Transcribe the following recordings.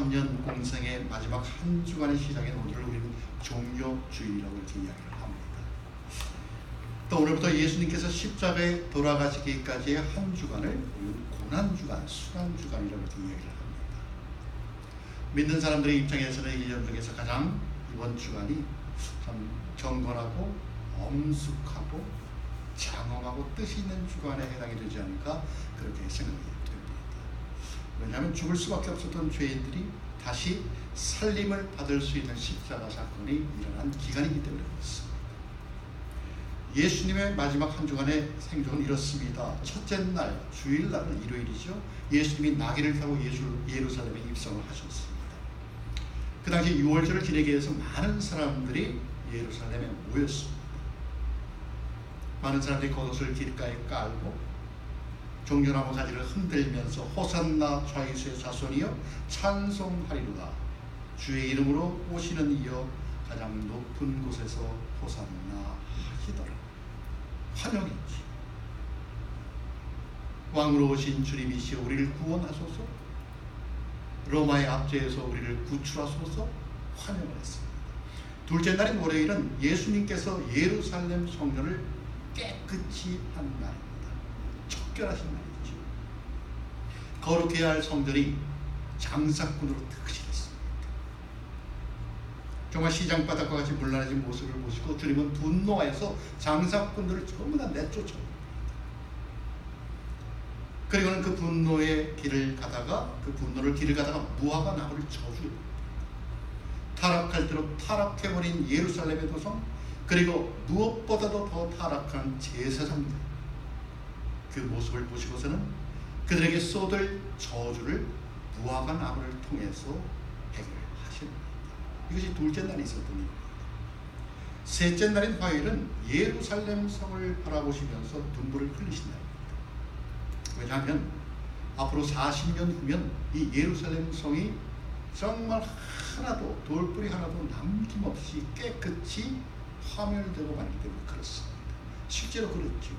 3년 공생의 마지막 한 주간의 시작인 오늘을 우리는 종료주일이라고 이렇게 이야기를 합니다. 또 오늘부터 예수님께서 십자가에 돌아가시기까지의 한 주간을 고난주간, 순환주간이라고 이렇게 이야기를 합니다. 믿는 사람들의 입장에서는 1년 중에서 가장 이번 주간이 참 경건하고 엄숙하고 장엄하고 뜻이 있는 주간에 해당이 되지 않을까 그렇게 생각이 됩니다. 왜냐하면 죽을 수밖에 없었던 죄인들이 다시 살림을 받을 수 있는 십자가 사건이 일어난 기간이기 때문에 그렇습니다. 예수님의 마지막 한 주간의 생존은 이렇습니다. 첫째 날, 주일날은 일요일이죠. 예수님이 나귀를 타고 예루살렘에 입성을 하셨습니다. 그 당시 유월절을 지내기 위해서 많은 사람들이 예루살렘에 모였습니다. 많은 사람들이 겉옷을 길가에 깔고 종려나무 가지를 흔들면서 호산나 좌이수의 자손이여 찬송하리로다. 주의 이름으로 오시는 이여 가장 높은 곳에서 호산나 하시더라. 환영했지. 왕으로 오신 주님이시여 우리를 구원하소서. 로마의 압제에서 우리를 구출하소서. 환영을 했습니다. 둘째 날인 월요일은 예수님께서 예루살렘 성전을 깨끗이 한 날입니다. 척결하신 날이죠. 거룩해야 할 성전이 장사꾼으로 특실했습니다. 정말 시장바닥과 같이 물러나진 모습을 보시고 주님은 분노하여서 장사꾼들을 전부 다 내쫓아옵니다. 그리고는 그 분노의 길을 가다가 무화과 나무를 저주합니다. 타락할 대로 타락해버린 예루살렘의 도성, 그리고 무엇보다도 더 타락한 제사장들, 그 모습을 보시고서는 그들에게 쏟을 저주를 무화과 나무를 통해서 해결하십니다. 이것이 둘째 날에 있었던 일입니다. 셋째 날인 화요일은 예루살렘 성을 바라보시면서 눈물을 흘리신 날입니다. 왜냐하면 앞으로 40년 후면 이 예루살렘 성이 정말 하나도, 돌뿌리 하나도 남김없이 깨끗이 파멸되고 말기 때문에 그렇습니다. 실제로 그렇죠.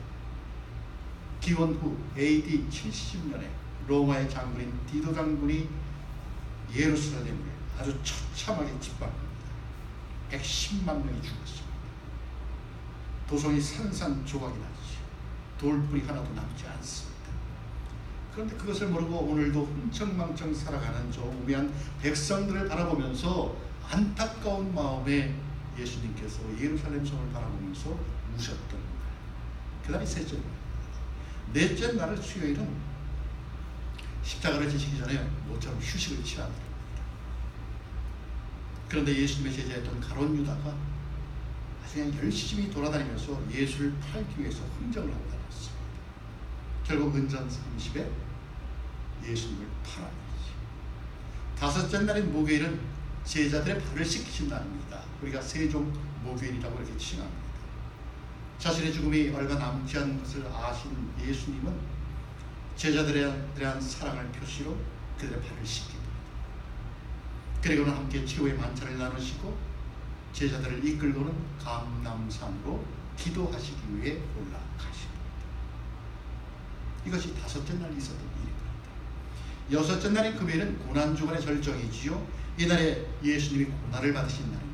기원 후 AD 70년에 로마의 장군인 디도 장군이 예루살렘을 아주 처참하게 짓밟습니다. 110만 명이 죽었습니다. 도성이 산산조각이 나죠. 돌뿌리 하나도 남지 않습니다. 그런데 그것을 모르고 오늘도 흥청망청 살아가는 저 우매한 백성들을 바라보면서 안타까운 마음에 예수님께서 예루살렘 성을 바라보면서 우셨던 날. 그 다음에 셋째 날. 넷째 날을 수요일은 십자가를 지시기 전에 모처럼 휴식을 취하는 겁니다. 그런데 예수님의 제자였던 가룟 유다가 아주 그냥 열심히 돌아다니면서 예수를 팔기 위해서 흥정을 하고 다녔습니다. 결국 은전 30에 예수님을 팔아내지. 다섯째 날인 목요일은 제자들의 발을 씻기신 날입니다. 우리가 세종 목요일이라고 이렇게 칭합니다. 자신의 죽음이 얼마 남지 않은 것을 아신 예수님은 제자들에 대한 사랑을 표시로 그들의 발을 씻깁니다. 그리고는 함께 최후의 만찬을 나누시고 제자들을 이끌고는 감람산으로 기도하시기 위해 올라가십니다. 이것이 다섯째 날 있었던 일입니다. 여섯째 날인 금요일은 고난주간의 절정이지요. 이날에 예수님이 고난을 받으신 날입니다.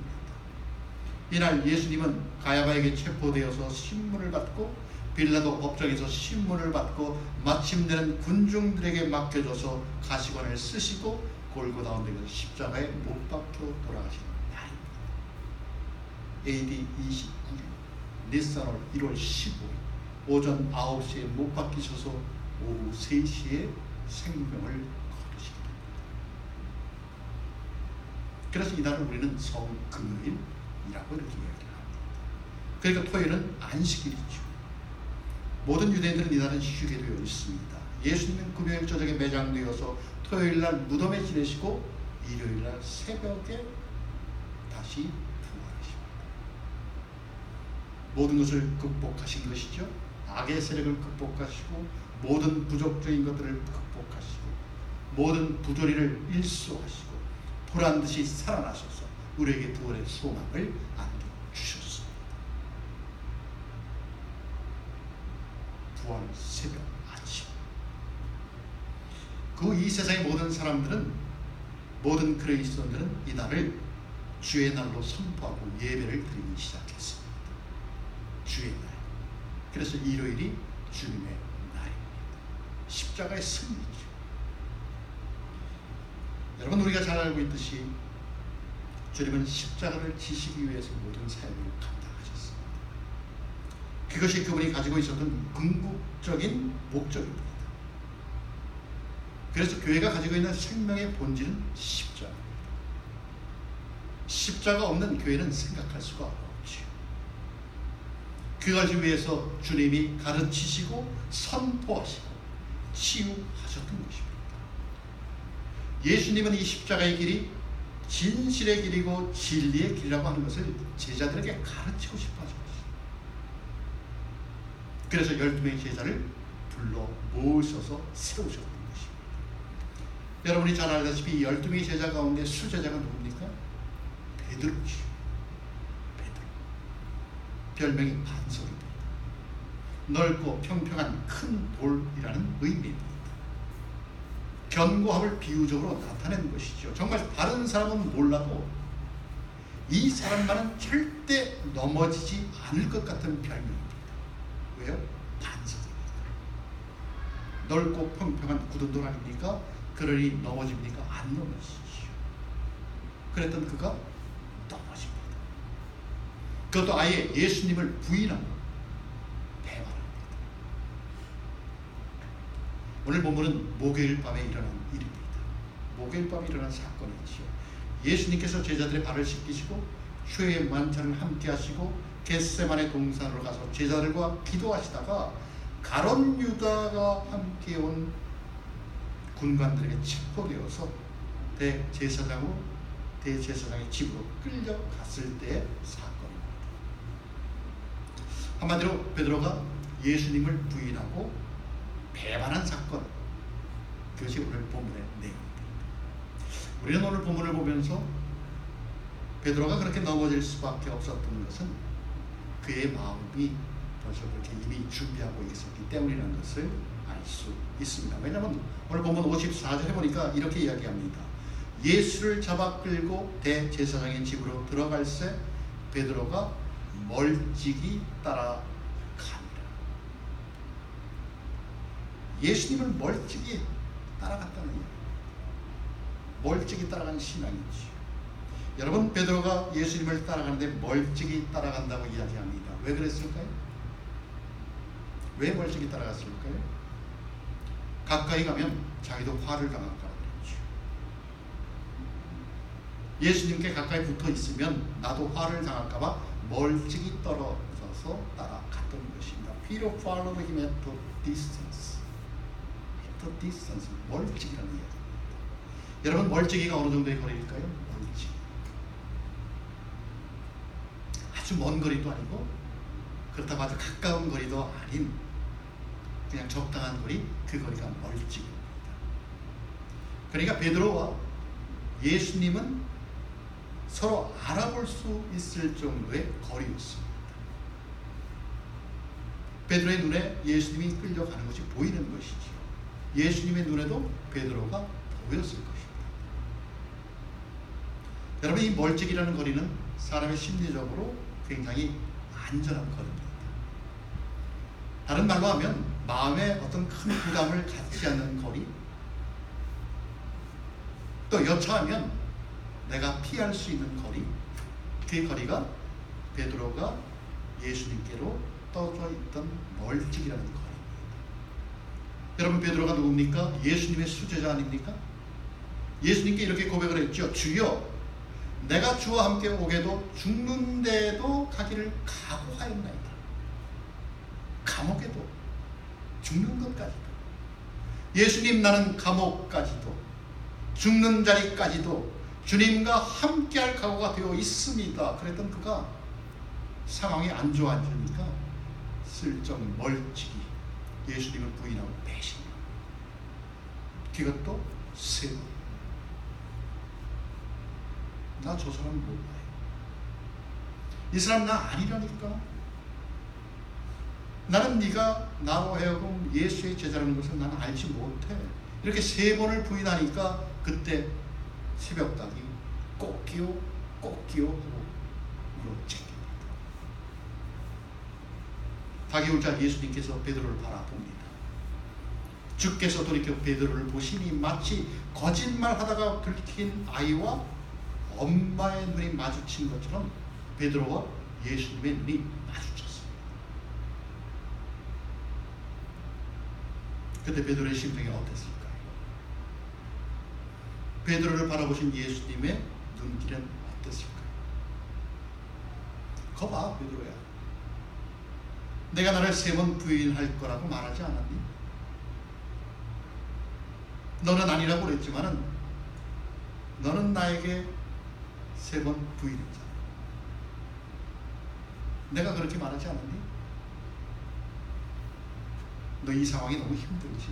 이날 예수님은 가야바에게 체포되어서 신문을 받고 빌라도 법정에서 신문을 받고 마침내는 군중들에게 맡겨져서 가시관을 쓰시고 골고다 언덕에서 십자가에 못 박혀 돌아가신 날입니다. AD 29년 니산월 1월 15일 오전 9시에 못 박히셔서 오후 3시에 생명을 거두시게 됩니다. 그래서 이날을 우리는 성금요일이라고 이렇게 이야기를 합니다. 그러니까 토요일은 안식일이죠. 모든 유대인들은 이날은 쉬게 되어 있습니다. 예수님은 금요일 저녁에 매장되어서 토요일날 무덤에 지내시고 일요일날 새벽에 다시 부활하십니다. 모든 것을 극복하신 것이죠. 악의 세력을 극복하시고 모든 부족적인 것들을 극복하시고 모든 부조리를 일소하시고 보란듯이 살아나셔서 우리에게 부활의 소망을 안겨주셨습니다. 부활 새벽 아침. 그 이 세상의 모든 사람들은 모든 그리스도인들은 이날을 주의 날로 선포하고 예배를 드리기 시작했습니다. 주의 날. 그래서 일요일이 주님의 날입니다. 십자가의 승리죠. 여러분, 우리가 잘 알고 있듯이 주님은 십자가를 지시기 위해서 모든 사역을 감당하셨습니다. 그것이 그분이 가지고 있었던 궁극적인 목적입니다. 그래서 교회가 가지고 있는 생명의 본질은 십자가입니다. 십자가 없는 교회는 생각할 수가 없지요. 그것을 위해서 주님이 가르치시고 선포하시고 치유하셨던 것입니다. 예수님은 이 십자가의 길이 진실의 길이고 진리의 길이라고 하는 것을 제자들에게 가르치고 싶어 하셨습니다. 그래서 12명의 제자를 불러 모으셔서 세우셨던 것입니다. 여러분이 잘 알다시피 이 12명의 제자 가운데 수제자가 누굽니까? 베드로죠. 베드로. 별명이 반석입니다. 넓고 평평한 큰 돌이라는 의미입니다. 견고함을 비유적으로 나타낸 것이죠. 정말 다른 사람은 몰라도 이 사람만은 절대 넘어지지 않을 것 같은 별명입니다. 왜요? 반석입니다. 넓고 평평한 굳은 돌 아닙니까? 그러니 넘어집니까? 안 넘어지죠. 그랬던 그가 넘어집니다. 그것도 아예 예수님을 부인하고 배반합니다. 오늘 본문은 목요일 밤에 일어난 일입니다. 목요일 밤에 일어난 사건이죠. 예수님께서 제자들의 발을 씻기시고 휴의 만찬을 함께 하시고 겟세마네 동산으로 가서 제자들과 기도하시다가 가룟 유다가 함께 온 군관들에게 체포되어서 대제사장의 집으로 끌려갔을 때의 사건입니다. 한마디로 베드로가 예수님을 부인하고 배반한 사건, 그것이 오늘 본문의 내용입니다. 우리는 오늘 본문을 보면서 베드로가 그렇게 넘어질 수밖에 없었던 것은 그의 마음이 벌써 그렇게 이미 준비하고 있었기 때문이라는 것을 알 수 있습니다. 왜냐하면 오늘 본문 54절에 보니까 이렇게 이야기합니다. 예수를 잡아 끌고 대제사장의 집으로 들어갈새 베드로가 멀찍이 따라갑니다. 예수님을 멀찍이 따라갔다는 이야기. 멀찍이 따라간 신앙이지. 여러분, 베드로가 예수님을 따라가는데 멀찍이 따라간다고 이야기합니다. 왜 그랬을까요? 왜 멀찍이 따라갔을까요? 가까이 가면 자기도 화를 당할까 그랬죠. 예수님께 가까이 붙어 있으면 나도 화를 당할까 봐 멀찍이 떨어져서 따라갔던 것입니다. Peter followed him at a distance. At a distance. 멀찍이라는 이야기입니다. 여러분, 멀찍이가 어느 정도의 거리일까요? 멀찍이. 아주 먼 거리도 아니고 그렇다고 아주 가까운 거리도 아닌 그냥 적당한 거리, 그 거리가 멀찍입니다. 그러니까 베드로와 예수님은 서로 알아볼 수 있을 정도의 거리였습니다. 베드로의 눈에 예수님이 끌려가는 것이 보이는 것이죠. 예수님의 눈에도 베드로가 보였을 것입니다. 여러분, 이 멀찍이라는 거리는 사람의 심리적으로 굉장히 안전한 거리입니다. 다른 말로 하면 마음에 어떤 큰 부담을 갖지 않는 거리, 또 여차하면 내가 피할 수 있는 거리, 그 거리가 베드로가 예수님께로 떠져 있던 멀찍이라는 거리입니다. 여러분, 베드로가 누굽니까? 예수님의 수제자 아닙니까? 예수님께 이렇게 고백을 했죠. 주여, 내가 주와 함께 오게도 죽는 데도 가기를 각오하였나이다. 감옥에도, 죽는 것까지도. 예수님, 나는 감옥까지도, 죽는 자리까지도 주님과 함께할 각오가 되어 있습니다. 그랬던 그가 상황이 안 좋아지니까 슬쩍 멀찍이 예수님을 부인하고 배신합니다. 그것도 세 번. 나 저 사람 몰라요. 이 사람 나 아니라니까. 나는 네가 나로 하여금 예수의 제자라는 것을 나는 알지 못해. 이렇게 세 번을 부인하니까 그때 새벽닭이 꼭기요 하고 물어채깁니다. 닭이 울자 예수님께서 베드로를 바라봅니다. 주께서 돌이켜 베드로를 보시니 마치 거짓말하다가 들킨 아이와 엄마의 눈이 마주친 것처럼 베드로와 예수님의 눈이 마주쳤습니다. 그때 베드로의 심정이 어땠을까요? 베드로를 바라보신 예수님의 눈길은 어땠을까요? 거봐 베드로야, 내가 나를 3번 부인할 거라고 말하지 않았니? 너는 아니라고 그랬지만은 너는 나에게 3번 부인했잖아. 내가 그렇게 말하지 않았니? 너 이 상황이 너무 힘들지?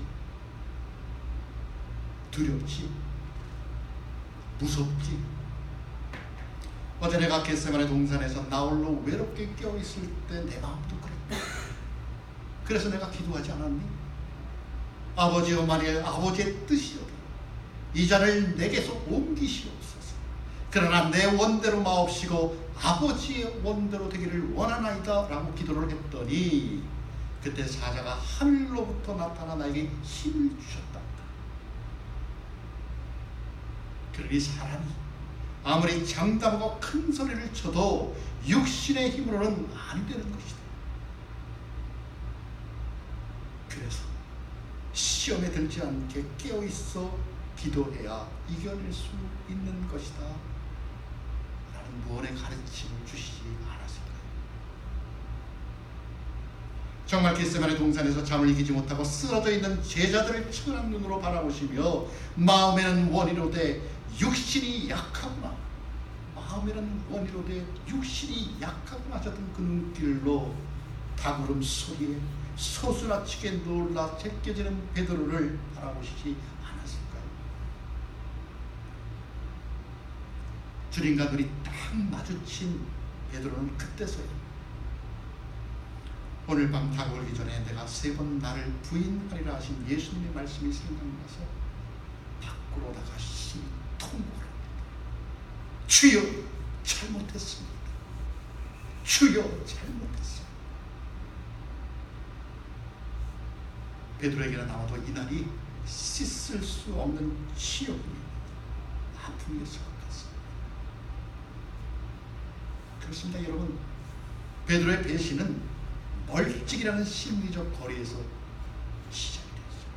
두렵지? 무섭지? 어제 내가 겟세마네 동산에서 나홀로 외롭게 껴있을 때 내 마음도 그랬다. 그래서 내가 기도하지 않았니? 아버지여, 만일 아버지의 뜻이여도 이 잔을 내게서 옮기시옵소서. 그러나 내 원대로 마옵시고 아버지의 원대로 되기를 원하나이다 라고 기도를 했더니 그때 사자가 하늘로부터 나타나 나에게 힘을 주셨다. 그러니 사람이 아무리 장담하고 큰 소리를 쳐도 육신의 힘으로는 안 되는 것이다. 그래서 시험에 들지 않게 깨어있어 기도해야 이겨낼 수 있는 것이다 라는 무언의 가르침을 주시지 않았을까요? 정말 겟세마네 동산에서 잠을 이기지 못하고 쓰러져 있는 제자들을 천한 눈으로 바라보시며 마음에는 원이로되 육신이 약하구나, 마음에는 원이로되 육신이 약하구나 하셨던 그 눈길로 닭울음 소리에 소스라치게 놀라 제껴지는 베드로를 바라보시지 않았을까요? 주님과 눈이 딱 마주친 베드로는 그때서야 오늘 밤 다가오기 전에 내가 3번 나를 부인하리라 하신 예수님의 말씀이 생각나서 밖으로 나가 심히 통곡을 합니다. 주여 잘못했습니다. 주여 잘못했습니다. 베드로에게는 아마도 이날이 씻을 수 없는 치욕입니다. 아픔이었을 것 같습니다. 그렇습니다. 여러분, 베드로의 배신은 멀찍이라는 심리적 거리에서 시작이 되었습니다.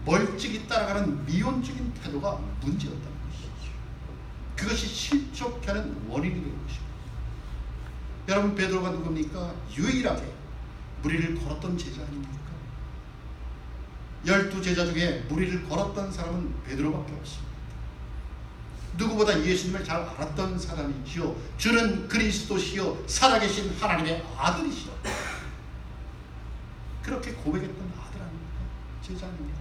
멀찍이 따라가는 미온적인 태도가 문제였다는 것이죠. 그것이 실족케 하는 원인이 된 것입니다. 여러분, 베드로가 누굽니까? 유일하게 무리를 걸었던 제자 아닙니까? 12제자 중에 무리를 걸었던 사람은 베드로밖에 없습니다. 누구보다 예수님을 잘 알았던 사람이지요. 주는 그리스도시요 살아계신 하나님의 아들이시여. 그렇게 고백했던 아들 아닙니까? 제자 아닙니까?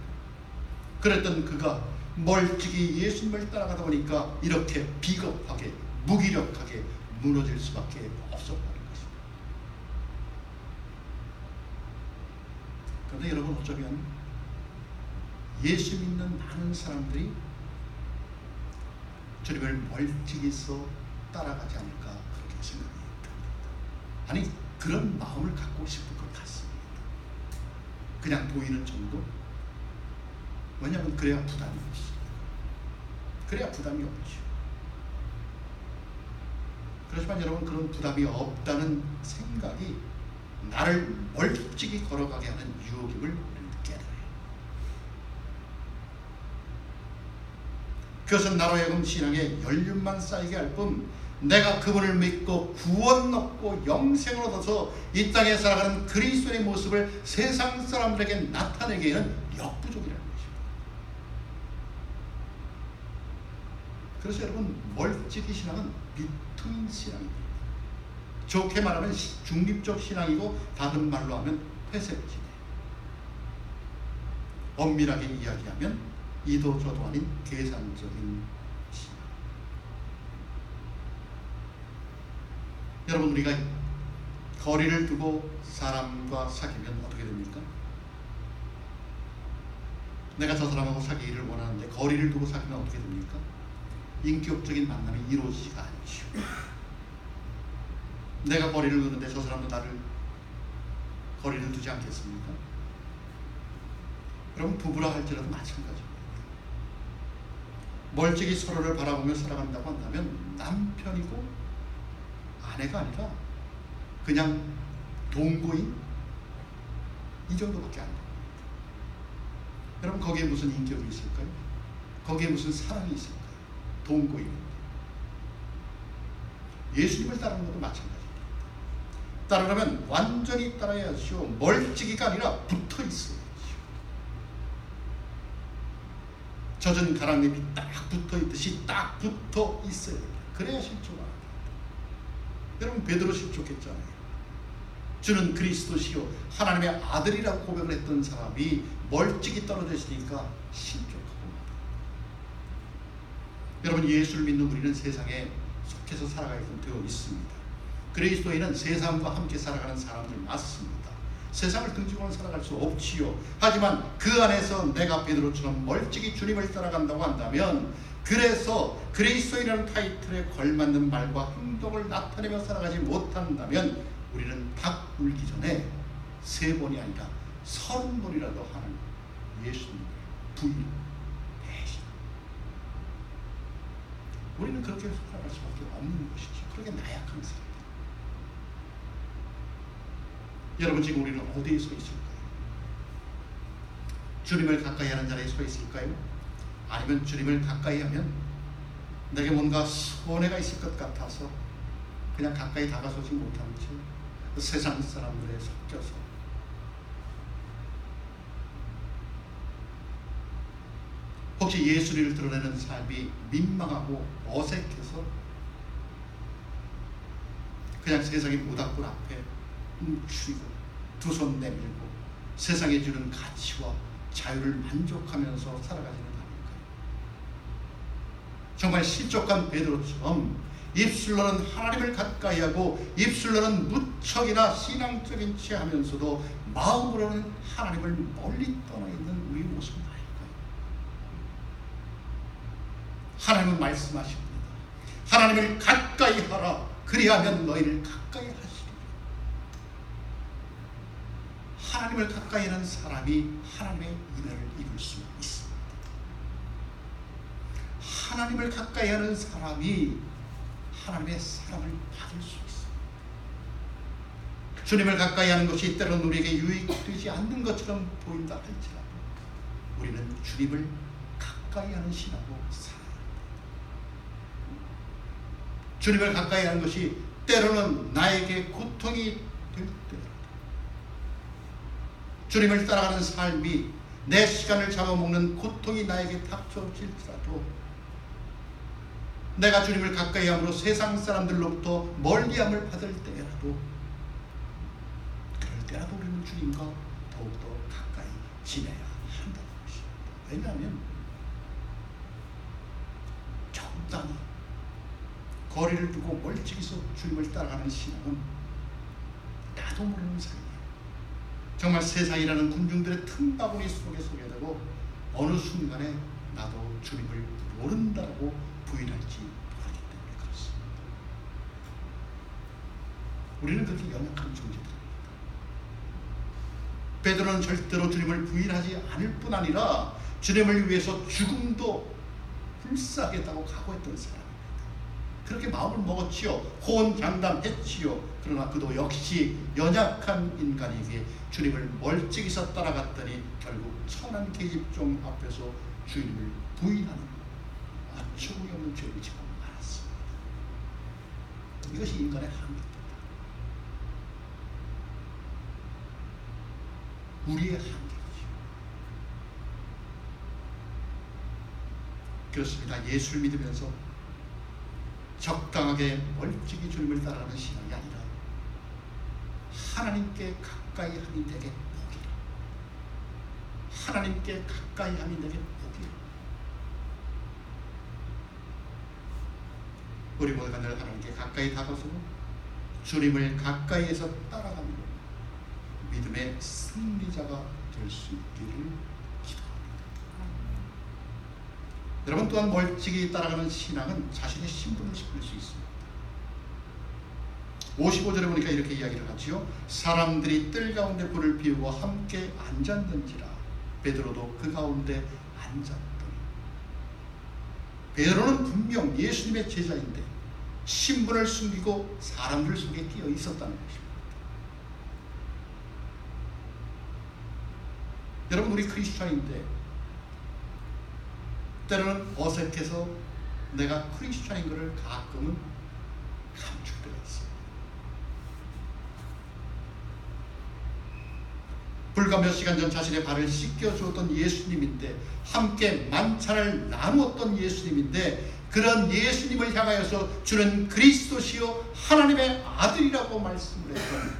그랬던 그가 멀찍이 예수님을 따라가다 보니까 이렇게 비겁하게 무기력하게 무너질 수밖에 없었다는 것입니다. 그런데 여러분, 어쩌면 예수 믿는 많은 사람들이 주님을 멀찍이서 따라가지 않을까 그렇게 생각이 듭니다. 아니, 그런 마음을 갖고 싶을 것 같습니다. 그냥 보이는 정도? 왜냐하면 그래야 부담이 없습니다. 그래야 부담이 없죠. 그렇지만 여러분, 그런 부담이 없다는 생각이 나를 멀찍이 걸어가게 하는 유혹임을 깨달아요. 그것은 나로 하여금 신앙에 연륜만 쌓이게 할 뿐 내가 그분을 믿고 구원 얻고 영생을 얻어서 이 땅에 살아가는 그리스도의 모습을 세상 사람들에게 나타내기에는 역부족이라는 것입니다. 그래서 여러분, 멀찍이 신앙은 비투인 신앙입니다. 좋게 말하면 중립적 신앙이고 다른 말로 하면 회색지대. 엄밀하게 이야기하면 이도 저도 아닌 계산적인 신앙. 여러분, 우리가 거리를 두고 사람과 사귀면 어떻게 됩니까? 내가 저 사람하고 사귀기를 원하는데 거리를 두고 사귀면 어떻게 됩니까? 인격적인 만남이 이루어지지가 않죠. 내가 거리를 두는데 저 사람도 나를 거리를 두지 않겠습니까? 그럼 부부라 할지라도 마찬가지입니다. 멀찍이 서로를 바라보며 살아간다고 한다면 남편이고 아내가 아니라 그냥 동거인 이 정도밖에 안 됩니다. 여러분, 거기에 무슨 인격이 있을까요? 거기에 무슨 사랑이 있을까요? 동거인. 예수님을 따르는 것도 마찬가지입니다. 따르려면 완전히 따라야죠. 멀찍이가 아니라 붙어 있어야죠. 젖은 가랑잎이 딱 붙어 있듯이 딱 붙어 있어야 됩니다. 그래야 실족합니다. 여러분, 베드로 실족했잖아요. 주는 그리스도시요 하나님의 아들이라고 고백을 했던 사람이 멀찍이 떨어져 있으니까 실족하고 맙니다. 여러분, 예수를 믿는 우리는 세상에 속해서 살아가게끔 되어 있습니다. 그리스도인은 세상과 함께 살아가는 사람들 맞습니다. 세상을 등지고는 살아갈 수 없지요. 하지만 그 안에서 내가 베드로처럼 멀찍이 주님을 따라간다고 한다면, 그래서 그리스도인이라는 타이틀에 걸맞는 말과 행동을 나타내며 살아가지 못한다면 우리는 닭 울기 전에 3번이 아니라 30번이라도 하는 예수님을 부인, 배신. 우리는 그렇게 살아갈 수밖에 없는 것이지. 그렇게 나약한 사람. 여러분, 지금 우리는 어디에 서 있을까요? 주님을 가까이 하는 자리에 서 있을까요? 아니면 주님을 가까이 하면 내게 뭔가 손해가 있을 것 같아서 그냥 가까이 다가서지 못하는 채 세상 사람들에 섞여서 혹시 예수를 드러내는 삶이 민망하고 어색해서 그냥 세상의 모닥불 앞에 춤추고 두 손 내밀고 세상에 주는 가치와 자유를 만족하면서 살아가지는 않을까요? 정말 실족한 베드로처럼 입술로는 하나님을 가까이 하고 입술로는 무척이나 신앙적인 채 하면서도 마음으로는 하나님을 멀리 떠나 있는 우리 모습은 아닐까요? 하나님은 말씀하십니다. 하나님을 가까이 하라. 그리하면 너희를 가까이 하시리라. 하나님을 가까이 하는 사람이 하나님의 은혜를 입을 수 있습니다. 하나님을 가까이 하는 사람이 하나님의 사랑을 받을 수 있습니다. 주님을 가까이 하는 것이 때로는 우리에게 유익되지 않는 것처럼 보인다 할지라도 우리는 주님을 가까이 하는 신하고 살아야 합니다. 주님을 가까이 하는 것이 때로는 나에게 고통이 될 때라도, 주님을 따라가는 삶이 내 시간을 잡아먹는 고통이 나에게 닥쳐질지라도, 내가 주님을 가까이 함으로 세상 사람들로부터 멀리함을 받을 때라도, 그럴 때라도 우리는 주님과 더욱더 가까이 지내야 한다는 것입니다. 왜냐하면 적당히 거리를 두고 멀찍이서 주님을 따라가는 신앙은 나도 모르는 사이에 정말 세상이라는 군중들의 틈바구니 속에 서게 되고 어느 순간에 나도 주님을 모른다고 부인할지 모르기 때문에 그렇습니다. 우리는 그렇게 연약한 존재들입니다. 베드로는 절대로 주님을 부인하지 않을 뿐 아니라 주님을 위해서 죽음도 불사하겠다고 각오했던 사람입니다. 그렇게 마음을 먹었지요. 호언장담했지요. 그러나 그도 역시 연약한 인간에게 주님을 멀찍이서 따라갔더니 결국 천한 계집종 앞에서 주님을 부인하는 어처구니 없는 죄를 짓고 말았습니다. 이것이 인간의 한계입니다. 우리의 한계이죠. 그렇습니다. 예수를 믿으면서 적당하게 멀찍이 주님을 따라가는 신앙이 아니라 하나님께 가까이 함이 되게 복이라. 하나님께 가까이 함이 되게 복이라. 우리 모두가 늘 하나님께 가까이 다가서고 주님을 가까이에서 따라가며 믿음의 승리자가 될 수 있기를 기도합니다. 여러분 또한 멀찍이 따라가는 신앙은 자신의 신분을 지킬 수 있습니다. 55절에 보니까 이렇게 이야기를 하지요. 사람들이 뜰 가운데 불을 피우고 함께 앉았는지라. 베드로도 그 가운데 앉았더니. 베드로는 분명 예수님의 제자인데 신분을 숨기고 사람들 속에 끼어 있었다는 것입니다. 여러분, 우리 크리스찬인데 때로는 어색해서 내가 크리스찬인 것을 가끔은 감출 때가 있어요. 불과 몇 시간 전 자신의 발을 씻겨주었던 예수님인데, 함께 만찬을 나누었던 예수님인데, 그런 예수님을 향하여서 주는 그리스도시요 하나님의 아들이라고 말씀을 했던,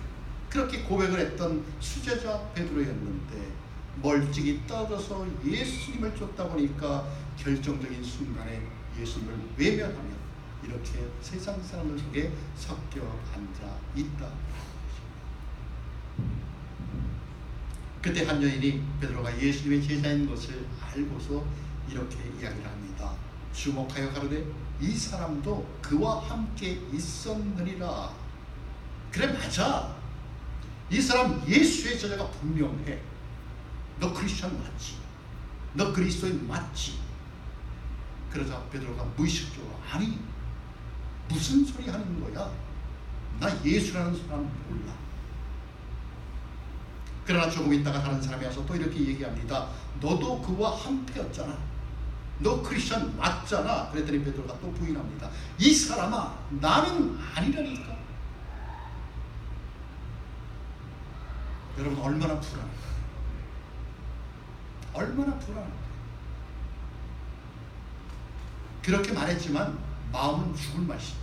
그렇게 고백을 했던 수제자 베드로였는데 멀찍이 떨어져서 예수님을 쫓다 보니까 결정적인 순간에 예수님을 외면하며 이렇게 세상 사람들 속에 섞여 앉아 있다. 그때 한 여인이 베드로가 예수님의 제자인 것을 알고서 이렇게 이야기를 합니다. 주목하여 가로되 이 사람도 그와 함께 있었느니라. 그래, 맞아. 이 사람 예수의 제자가 분명해. 너 크리스천 맞지? 너 그리스도인 맞지? 그러자 베드로가 무의식적으로, 아니 무슨 소리 하는 거야? 나 예수라는 사람 몰라. 그러나 조금 있다가 다른 사람이 와서 또 이렇게 얘기합니다. 너도 그와 함께였잖아. 너 크리스천 맞잖아. 그랬더니 베드로가 또 부인합니다. 이 사람아, 나는 아니라니까. 여러분, 얼마나 불안해요. 얼마나 불안해요. 그렇게 말했지만 마음은 죽을 맛이죠.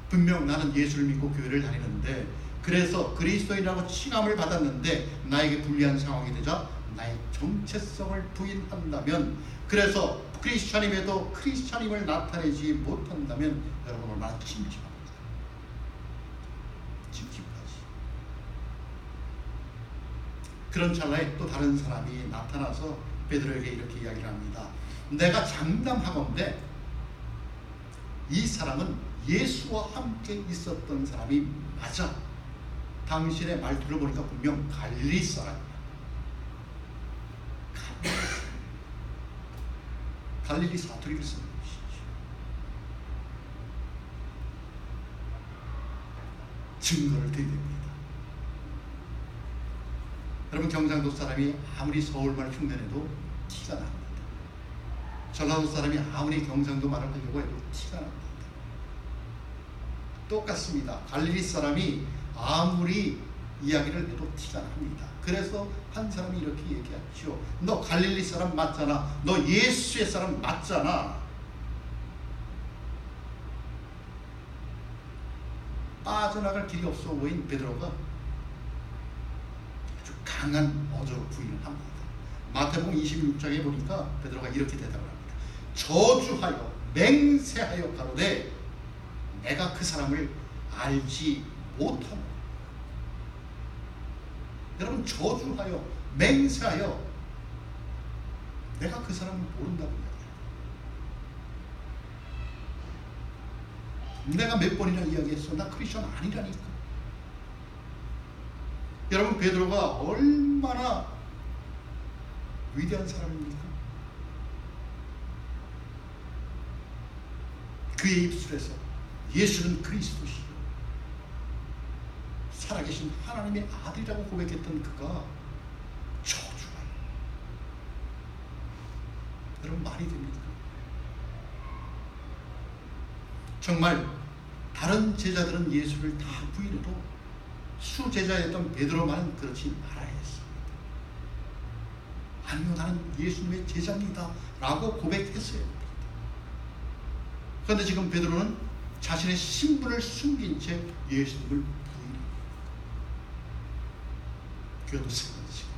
분명 나는 예수를 믿고 교회를 다니는데, 그래서 그리스도인이라고 칭함을 받았는데 나에게 불리한 상황이 되자 나의 정체성을 부인한다면, 그래서 크리스찬임에도 크리스찬임을 나타내지 못한다면 여러분 얼마나 찜찜합니다. 찜찜하지. 그런 찰나에 또 다른 사람이 나타나서 베드로에게 이렇게 이야기를 합니다. 내가 장담하건대 이 사람은 예수와 함께 있었던 사람이 맞아. 당신의 말투를 보니까 분명 갈릴리 사람이야. 갈릴리 사투리를 쓰는 것이지. 증거를 대됩니다. 여러분, 경상도 사람이 아무리 서울말 흉내내도 티가 납니다. 전라도 사람이 아무리 경상도 말을 하려고 해도 티가 납니다. 똑같습니다. 갈릴리 사람이 아무리 이야기를 해도 티가 납니다. 그래서 한 사람이 이렇게 얘기하죠. 너 갈릴리 사람 맞잖아. 너 예수의 사람 맞잖아. 빠져나갈 길이 없어 보인 베드로가 아주 강한 어조로 부인을 합니다. 마태복음 26장에 보니까 베드로가 이렇게 대답을 합니다. 저주하여 맹세하여 가로되 내가 그 사람을 알지 못하노. 여러분, 저주하여 맹세하여 내가 그 사람을 모른다고 이야기해요. 내가 몇 번이나 이야기했어. 나 크리스천 아니라니까. 여러분, 베드로가 얼마나 위대한 사람입니까? 그의 입술에서 예수는 그리스도시요 살아계신 하나님의 아들이라고 고백했던 그가 저주하여. 여러분, 말이 됩니까? 정말 다른 제자들은 예수를 다 부인해도 수제자였던 베드로만은 그렇지 말아야 했습니다. 아니요, 나는 예수님의 제자입니다 라고 고백했어야 합니다. 그런데 지금 베드로는 자신의 신분을 숨긴 채 예수님을 부인합니다. 교도 생각하시고,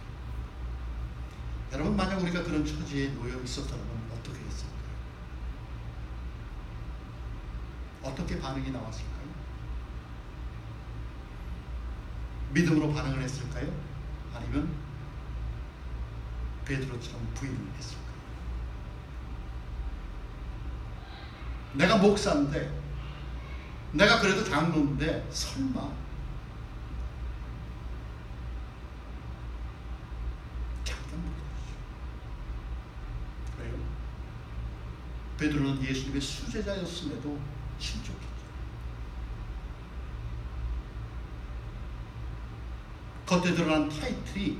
여러분, 만약 우리가 그런 처지에 놓여 있었다면 어떻게 했을까요? 어떻게 반응이 나왔을까요? 믿음으로 반응을 했을까요? 아니면 베드로처럼 부인을 했을까요? 내가 목사인데, 내가 그래도 장로인데 설마. 장담 못하죠. 왜요? 베드로는 예수님의 수제자였음에도 실족했죠. 겉에 드러난 타이틀이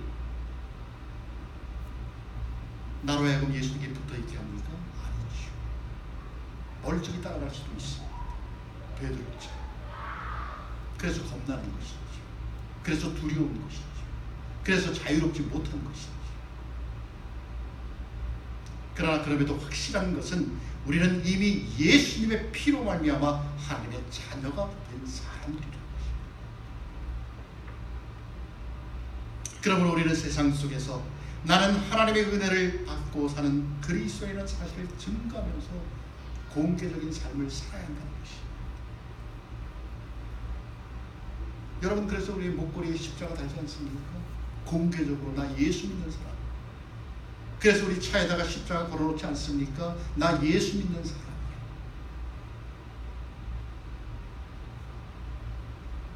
나로 하여금 예수님께 붙어있게 합니까? 아니죠. 멀쩡히 따라갈 수도 있습니다. 베드로처럼. 그래서 겁나는 것이죠. 그래서 두려운 것이죠. 그래서 자유롭지 못한 것이죠. 그러나 그럼에도 확실한 것은 우리는 이미 예수님의 피로 말미암아 하나님의 자녀가 된 사람들이라는 것입니다. 그러므로 우리는 세상 속에서 나는 하나님의 은혜를 받고 사는 그리스도인이라는 사실을 증거하면서 공개적인 삶을 살아야 한다는 것입니다. 여러분, 그래서 우리 목걸이에 십자가 달지 않습니까? 공개적으로 나 예수 믿는 사람. 그래서 우리 차에다가 십자가 걸어놓지 않습니까? 나 예수 믿는 사람.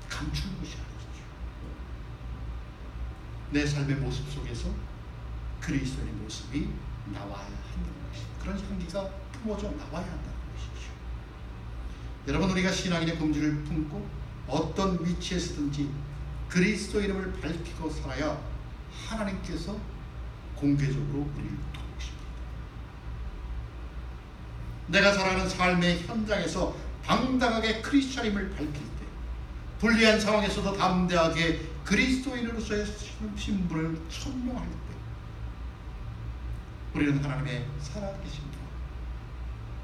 감추는 것이 아니죠. 내 삶의 모습 속에서 그리스도의 모습이 나와야 한다는 것입니다. 그런 향기가 품어져 나와야 한다는 것이죠. 여러분, 우리가 신앙인의 긍지를 품고 어떤 위치에서든지 그리스도 이름을 밝히고 살아야 하나님께서 공개적으로 우리를 도우십니다. 내가 살아가는 삶의 현장에서 당당하게 크리스천임을 밝힐 때, 불리한 상황에서도 담대하게 그리스도인으로서의 신분을 천명할 때, 우리는 하나님의 살아계신 분,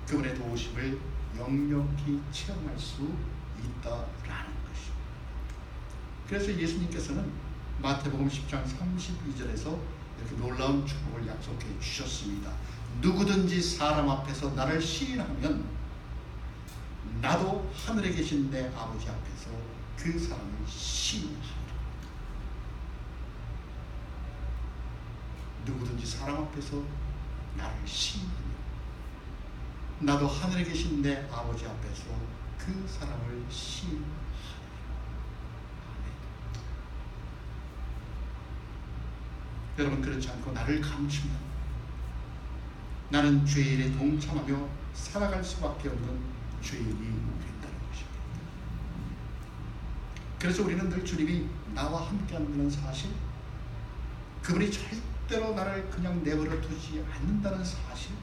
그분의 도우심을 역력히 체험할 수 있다라는 것입니다. 그래서 예수님께서는 마태복음 10장 32절에서 이렇게 놀라운 축복을 약속해 주셨습니다. 누구든지 사람 앞에서 나를 시인하면 나도 하늘에 계신 내 아버지 앞에서 그 사람을 시인하리라. 누구든지 사람 앞에서 나를 시인하면 나도 하늘에 계신 내 아버지 앞에서 그 사람을 시인하리라. 여러분, 그렇지 않고 나를 감추면 나는 죄인에 동참하며 살아갈 수밖에 없는 죄인이 된다는 것입니다. 그래서 우리는 늘 주님이 나와 함께 한다는 사실, 그분이 절대로 나를 그냥 내버려 두지 않는다는 사실,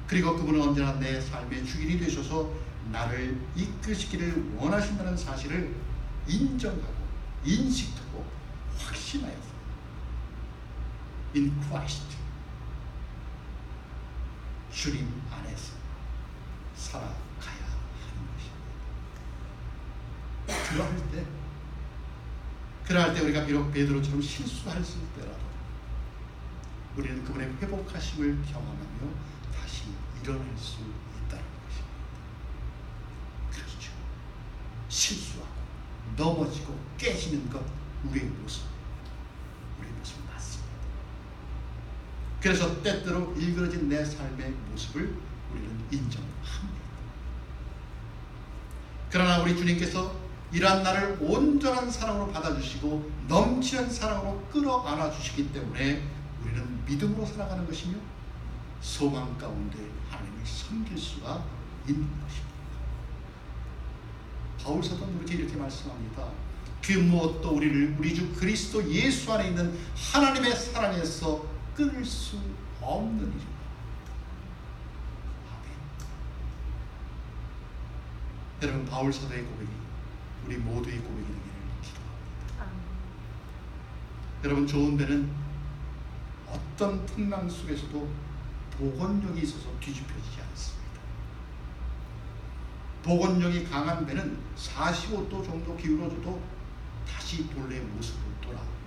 그리고 그분은 언제나 내 삶의 주인이 되셔서 나를 이끄시기를 원하신다는 사실을 인정하고 인식하고 확신하여서 In Christ, 주님 안에서 살아가야 하는 것입니다. 그러할 때 우리가 비록 베드로처럼 실수했을 때라도 우리는 그분의 회복하심을 경험하며 다시 일어날 수 있다는 것입니다. 그렇죠. 실수하고 넘어지고 깨지는 것, 우리의 모습 맞습니다. 그래서 때때로 일그러진 내 삶의 모습을 우리는 인정합니다. 그러나 우리 주님께서 이러한 나를 온전한 사랑으로 받아주시고 넘치는 사랑으로 끌어안아 주시기 때문에 우리는 믿음으로 살아가는 것이며 소망 가운데 하나님을 섬길 수가 있는 것입니다. 바울 사도는 이렇게 말씀합니다. 그 무엇도 우리를 우리 주 그리스도 예수 안에 있는 하나님의 사랑에서 끊을 수 없는 일입니다. 아멘. 여러분, 바울 사도의 고백이 우리 모두의 고백이 되기를 기도합니다. 여러분, 좋은 배는 어떤 풍랑 속에서도 복원력이 있어서 뒤집혀지지 않습니다. 복원력이 강한 배는 45도 정도 기울어져도 다시 본래의 모습으로 돌아옵니다.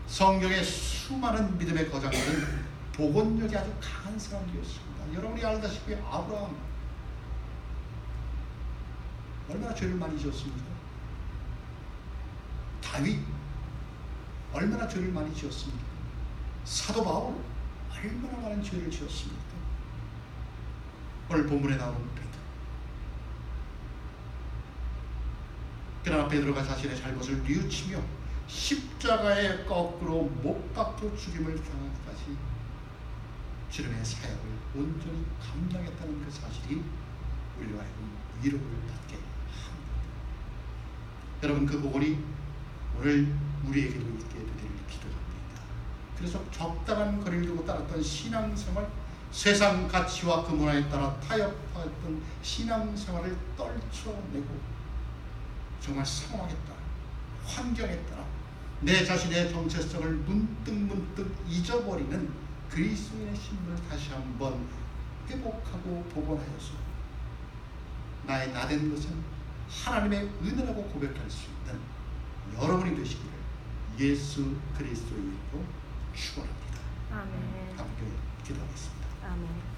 성경의 수많은 믿음의 거장들은 복원력이 아주 강한 사람들이었습니다. 여러분이 알다시피 아브라함 얼마나 죄를 많이 지었습니까? 다윗 얼마나 죄를 많이 지었습니까? 사도 바울 얼마나 많은 죄를 지었습니까? 오늘 본문에 나오는 베드로. 그러나 베드로가 자신의 잘못을 뉘우치며 십자가에 거꾸로 못 박혀 죽임을 당하기까지 주님의 사역을 온전히 감당했다는 그 사실이 우리로 하여금 위로를 받게 합니다. 여러분, 그 복원이 오늘 우리에게도 있게 되기를 기도합니다. 그래서 적당한 거리를 두고 따랐던 신앙생활, 세상 가치와 그 문화에 따라 타협하였던 신앙생활을 떨쳐내고 정말 상황에 따라, 환경에 따라 내 자신의 정체성을 문득문득 잊어버리는 그리스도인의 신분을 다시 한번 회복하고 복원하여서 나의 나된 것은 하나님의 은혜라고 고백할 수 있는 여러분이 되시기를 예수 그리스도의 이름으로 축원합니다. 아멘. 함께 기도하겠습니다. 아멘.